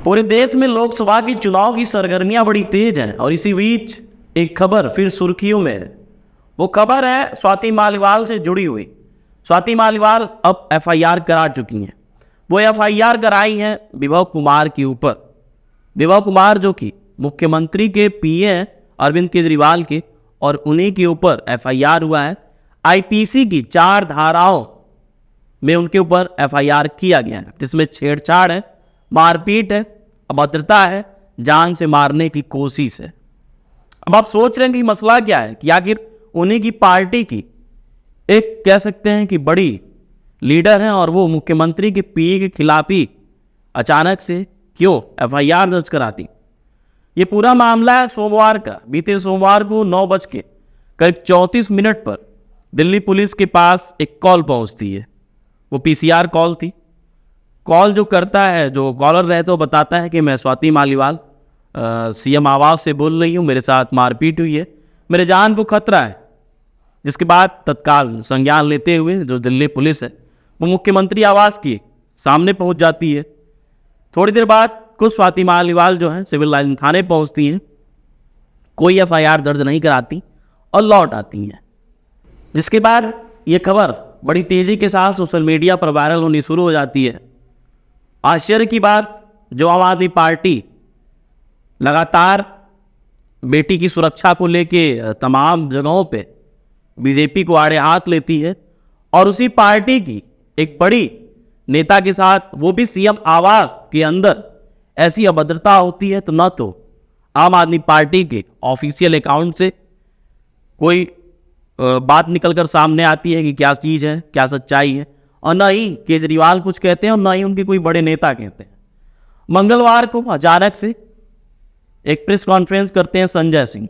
पूरे देश में लोकसभा की चुनाव की सरगर्मियां बड़ी तेज हैं और इसी बीच एक खबर फिर सुर्खियों में है। वो खबर है स्वाति मालिवाल से जुड़ी हुई। स्वाति मालिवाल अब एफआईआर करा चुकी हैं। वो एफआईआर कराई है विभव कुमार के ऊपर। विभव कुमार जो कि मुख्यमंत्री के पीए हैं अरविंद केजरीवाल के, और उन्हीं के ऊपर एफआईआर हुआ है। आईपीसी की 4 धाराओं में उनके ऊपर एफआईआर किया गया है, जिसमें छेड़छाड़ है, मारपीट है, अभद्रता है, जान से मारने की कोशिश है। अब आप सोच रहे हैं कि मसला क्या है, कि आखिर उन्हीं की पार्टी की एक कह सकते हैं कि बड़ी लीडर हैं और वो मुख्यमंत्री के पीए के खिलाफ ही अचानक से क्यों एफआईआर दर्ज कराती। ये पूरा मामला है सोमवार का। बीते सोमवार को 9:34 पर दिल्ली पुलिस के पास एक कॉल पहुंचती है। वो पीसीआर कॉल थी। कॉल जो करता है, जो कॉलर रहता है, वो बताता है कि मैं स्वाति मालिवाल सीएम आवास से बोल रही हूँ, मेरे साथ मारपीट हुई है, मेरे जान को खतरा है। जिसके बाद तत्काल संज्ञान लेते हुए जो दिल्ली पुलिस है वो मुख्यमंत्री आवास के सामने पहुंच जाती है। थोड़ी देर बाद कुछ स्वाति मालिवाल जो है सिविल लाइन थाने पहुंचती हैं, कोई एफआईआर दर्ज नहीं कराती और लौट आती हैं। जिसके बाद ये खबर बड़ी तेजी के साथ सोशल मीडिया पर वायरल होनी शुरू हो जाती है। आश्चर्य की बात, जो आम आदमी पार्टी लगातार बेटी की सुरक्षा को लेके तमाम जगहों पे बीजेपी को आड़े हाथ लेती है, और उसी पार्टी की एक बड़ी नेता के साथ, वो भी सीएम आवास के अंदर, ऐसी अभद्रता होती है। तो न तो आम आदमी पार्टी के ऑफिशियल अकाउंट से कोई बात निकलकर सामने आती है कि क्या चीज़ है, क्या सच्चाई है, और न ही केजरीवाल कुछ कहते हैं और न ही उनके कोई बड़े नेता कहते हैं। मंगलवार को अचानक से एक प्रेस कॉन्फ्रेंस करते हैं संजय सिंह।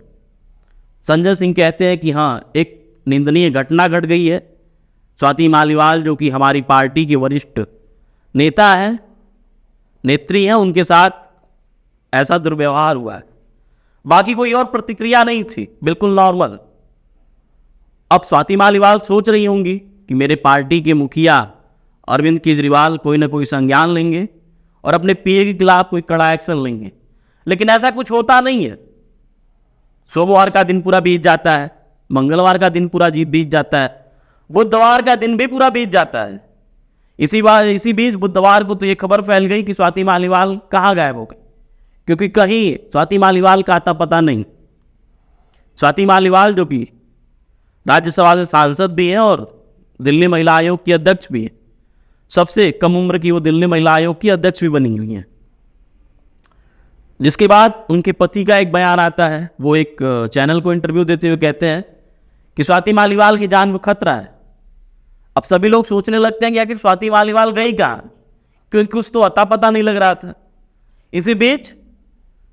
संजय सिंह कहते हैं कि हाँ, एक निंदनीय घटना घट गई है। स्वाति मालिवाल जो कि हमारी पार्टी के वरिष्ठ नेता हैं, नेत्री हैं, उनके साथ ऐसा दुर्व्यवहार हुआ है। बाकी कोई और प्रतिक्रिया नहीं थी, बिल्कुल नॉर्मल। अब स्वाति मालिवाल सोच रही होंगी कि मेरे पार्टी के मुखिया अरविंद केजरीवाल कोई ना कोई संज्ञान लेंगे और अपने पीए के खिलाफ कोई कड़ा एक्शन लेंगे, लेकिन ऐसा कुछ होता नहीं है। सोमवार का दिन पूरा बीत जाता है, मंगलवार का दिन पूरा बीत जाता है, बुधवार का दिन भी पूरा बीत जाता है। इसी बीच बुधवार को तो ये खबर फैल गई कि स्वाति मालिवाल कहाँ गायब हो गई, क्योंकि कहीं स्वाति मालिवाल का आता पता नहीं। स्वाति मालिवाल जो कि राज्यसभा से सांसद भी हैं और दिल्ली महिला आयोग की अध्यक्ष भी हैं, सबसे कम उम्र की वो दिल्ली महिला आयोग की अध्यक्ष भी बनी हुई हैं। जिसके बाद उनके पति का एक बयान आता है। वो एक चैनल को इंटरव्यू देते हुए कहते हैं कि स्वाति मालिवाल की जान को खतरा है। अब सभी लोग सोचने लगते हैं कि आखिर स्वाति मालिवाल गई कहाँ, क्योंकि कुछ तो अता पता नहीं लग रहा था। इसी बीच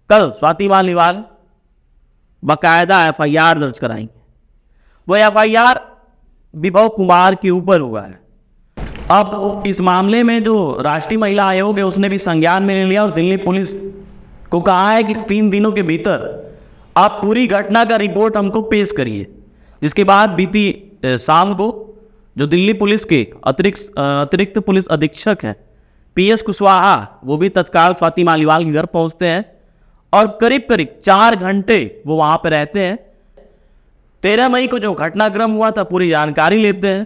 कल स्वाति मालिवाल बाकायदा एफआईआर दर्ज कराएंगे। वो एफआईआर विभव कुमार के ऊपर हुआ है। अब इस मामले में जो राष्ट्रीय महिला आयोग है उसने भी संज्ञान में ले लिया और दिल्ली पुलिस को कहा है कि 3 दिनों के भीतर आप पूरी घटना का रिपोर्ट हमको पेश करिए। जिसके बाद बीती शाम को जो दिल्ली पुलिस के अतिरिक्त पुलिस अधीक्षक हैं पीएस कुशवाहा, वो भी तत्काल स्वाति मालिवाल के घर पहुंचते हैं और करीब 4 घंटे वो वहां पर रहते हैं। 13 मई को जो घटनाक्रम हुआ था पूरी जानकारी लेते हैं।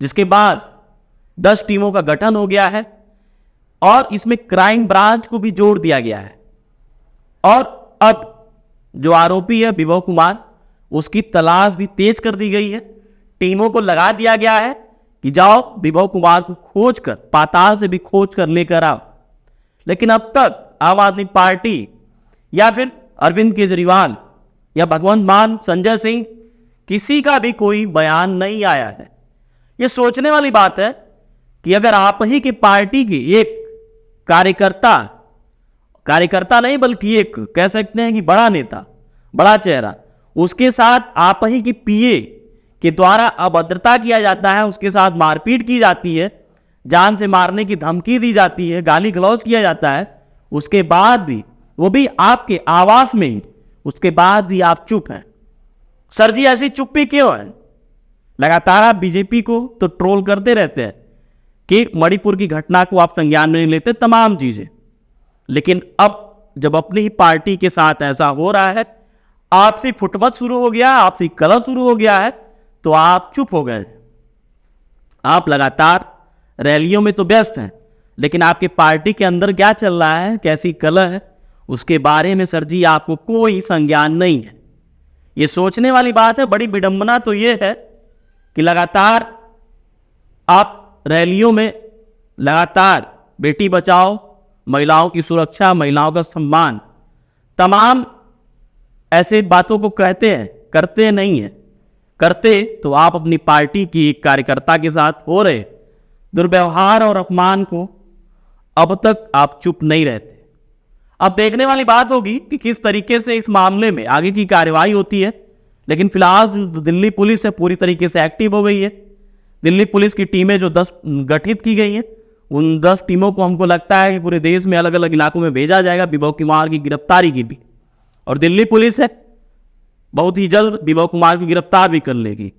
जिसके बाद 10 टीमों का गठन हो गया है और इसमें क्राइम ब्रांच को भी जोड़ दिया गया है। और अब जो आरोपी है विभव कुमार, उसकी तलाश भी तेज कर दी गई है। टीमों को लगा दिया गया है कि जाओ विभव कुमार को खोज कर, पाताल से भी खोज कर लेकर आओ। लेकिन अब तक आम आदमी पार्टी या फिर अरविंद केजरीवाल या भगवंत मान, संजय सिंह, किसी का भी कोई बयान नहीं आया है। ये सोचने वाली बात है कि अगर आप ही की पार्टी की एक कार्यकर्ता नहीं बल्कि एक कह सकते हैं कि बड़ा नेता, बड़ा चेहरा, उसके साथ आप ही की पीए के द्वारा अभद्रता किया जाता है, उसके साथ मारपीट की जाती है, जान से मारने की धमकी दी जाती है, गाली गलौज किया जाता है, उसके बाद भी, वो भी आपके आवास में ही, उसके बाद भी आप चुप हैं। सर जी ऐसी चुप्पी क्यों है? लगातार आप बीजेपी को तो ट्रोल करते रहते हैं कि मणिपुर की घटना को आप संज्ञान में नहीं लेते, तमाम चीजें, लेकिन अब जब अपनी ही पार्टी के साथ ऐसा हो रहा है, आपसी फुटमत शुरू हो गया, आपसी कलह शुरू हो गया है, तो आप चुप हो गए। आप लगातार रैलियों में तो व्यस्त हैं, लेकिन आपके पार्टी के अंदर क्या चल रहा है, कैसी कलह है, उसके बारे में सर जी आपको कोई संज्ञान नहीं है। ये सोचने वाली बात है। बड़ी विडंबना तो ये है कि लगातार आप रैलियों में लगातार बेटी बचाओ, महिलाओं की सुरक्षा, महिलाओं का सम्मान, तमाम ऐसे बातों को कहते हैं, करते नहीं हैं। करते तो आप अपनी पार्टी की कार्यकर्ता के साथ हो रहे दुर्व्यवहार और अपमान को अब तक आप चुप नहीं रहते। अब देखने वाली बात होगी कि किस तरीके से इस मामले में आगे की कार्रवाई होती है। लेकिन फिलहाल जो दिल्ली पुलिस है पूरी तरीके से एक्टिव हो गई है। दिल्ली पुलिस की टीमें जो 10 गठित की गई हैं, उन 10 टीमों को हमको लगता है कि पूरे देश में अलग अलग इलाकों में भेजा जाएगा विभव कुमार की गिरफ्तारी की भी। और दिल्ली पुलिस है बहुत ही जल्द विभव कुमार को गिरफ्तार भी कर लेगी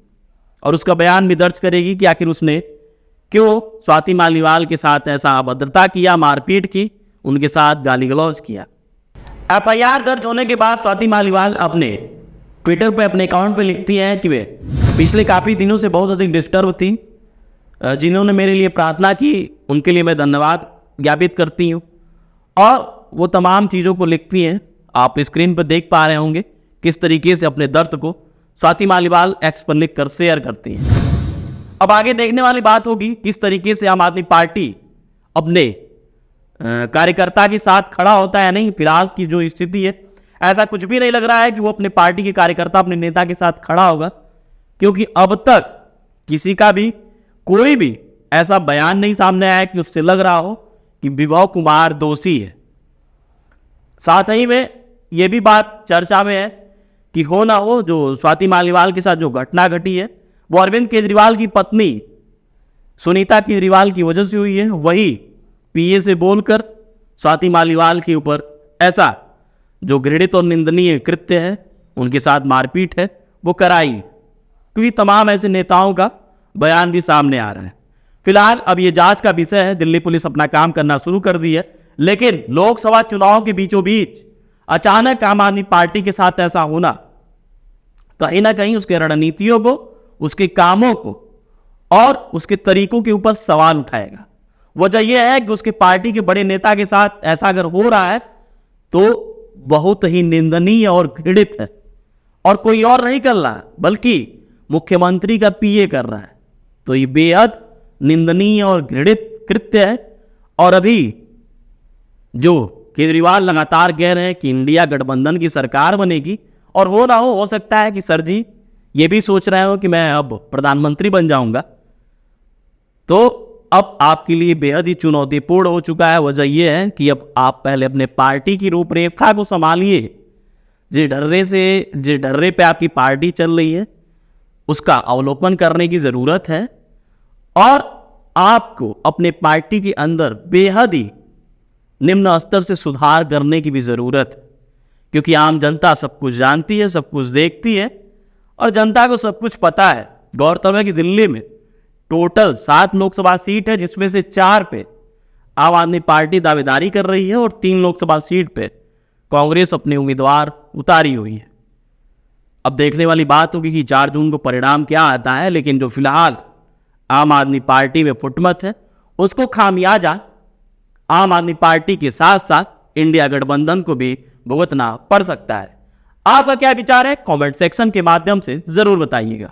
और उसका बयान भी दर्ज करेगी कि आखिर उसने क्यों स्वाति मालीवाल के साथ ऐसा अभद्रता किया, मारपीट की, उनके साथ गाली गलौज किया। एफआईआर दर्ज होने के बाद स्वाति मालीवाल अपने ट्विटर पे, अपने अकाउंट पे लिखती हैं कि वे पिछले काफ़ी दिनों से बहुत अधिक डिस्टर्ब थी। जिन्होंने मेरे लिए प्रार्थना की उनके लिए मैं धन्यवाद ज्ञापित करती हूँ। और वो तमाम चीज़ों को लिखती हैं। आप स्क्रीन पर देख पा रहे होंगे किस तरीके से अपने दर्द को स्वाति मालीवाल एक्स पर लिखकर शेयर करती हैं। अब आगे देखने वाली बात होगी किस तरीके से आम आदमी पार्टी अपने कार्यकर्ता के साथ खड़ा होता है। नहीं, फिलहाल की जो स्थिति है ऐसा कुछ भी नहीं लग रहा है कि वो अपने पार्टी के कार्यकर्ता अपने नेता के साथ खड़ा होगा, क्योंकि अब तक किसी का भी कोई भी ऐसा बयान नहीं सामने आया कि उससे लग रहा हो कि विभव कुमार दोषी है। साथ ही में यह भी बात चर्चा में है कि हो ना हो जो स्वाति मालीवाल के साथ जो घटना घटी है वो अरविंद केजरीवाल की पत्नी सुनीता केजरीवाल की वजह से हुई है। वही पीए से बोलकर स्वाति मालीवाल के ऊपर ऐसा जो घृणित और निंदनीय कृत्य है, उनके साथ मारपीट है, वो कराई। क्योंकि तमाम ऐसे नेताओं का बयान भी सामने आ रहा है। फिलहाल अब ये जांच का विषय है। दिल्ली पुलिस अपना काम करना शुरू कर दी है, लेकिन लोकसभा चुनाव के बीचों बीच अचानक आम आदमी पार्टी के साथ ऐसा होना कहीं ना कहीं उसके रणनीतियों को, उसके कामों को और उसके तरीकों के ऊपर सवाल उठाएगा। वजह यह है कि उसके पार्टी के बड़े नेता के साथ ऐसा अगर हो रहा है तो बहुत ही निंदनीय और घृणित है, और कोई और नहीं कर रहा बल्कि मुख्यमंत्री का पीए कर रहा है। तो ये बेहद निंदनीय और घृणित कृत्य है। और अभी जो केजरीवाल लगातार कह रहे हैं कि इंडिया गठबंधन की सरकार बनेगी, और हो ना हो सकता है कि सर जी ये भी सोच रहे हो कि मैं अब प्रधानमंत्री बन जाऊंगा, तो अब आपके लिए बेहद ही चुनौतीपूर्ण हो चुका है। वजह यह है कि अब आप पहले अपने पार्टी की रूपरेखा को संभालिए। जिस ढर्रे पे आपकी पार्टी चल रही है उसका अवलोकन करने की ज़रूरत है, और आपको अपने पार्टी के अंदर बेहद ही निम्न स्तर से सुधार करने की भी ज़रूरत है। क्योंकि आम जनता सब कुछ जानती है, सब कुछ देखती है, और जनता को सब कुछ पता है। गौरतलब है कि दिल्ली में टोटल 7 लोकसभा सीट है, जिसमें से 4 पे आम आदमी पार्टी दावेदारी कर रही है और 3 लोकसभा सीट पे कांग्रेस अपने उम्मीदवार उतारी हुई है। अब देखने वाली बात होगी कि 4 जून को परिणाम क्या आता है, लेकिन जो फिलहाल आम आदमी पार्टी में फुटमत है उसको खामियाजा आम आदमी पार्टी के साथ साथ इंडिया गठबंधन को भी भुगतना पड़ सकता है। आपका क्या विचार है? कमेंट सेक्शन के माध्यम से जरूर बताइएगा।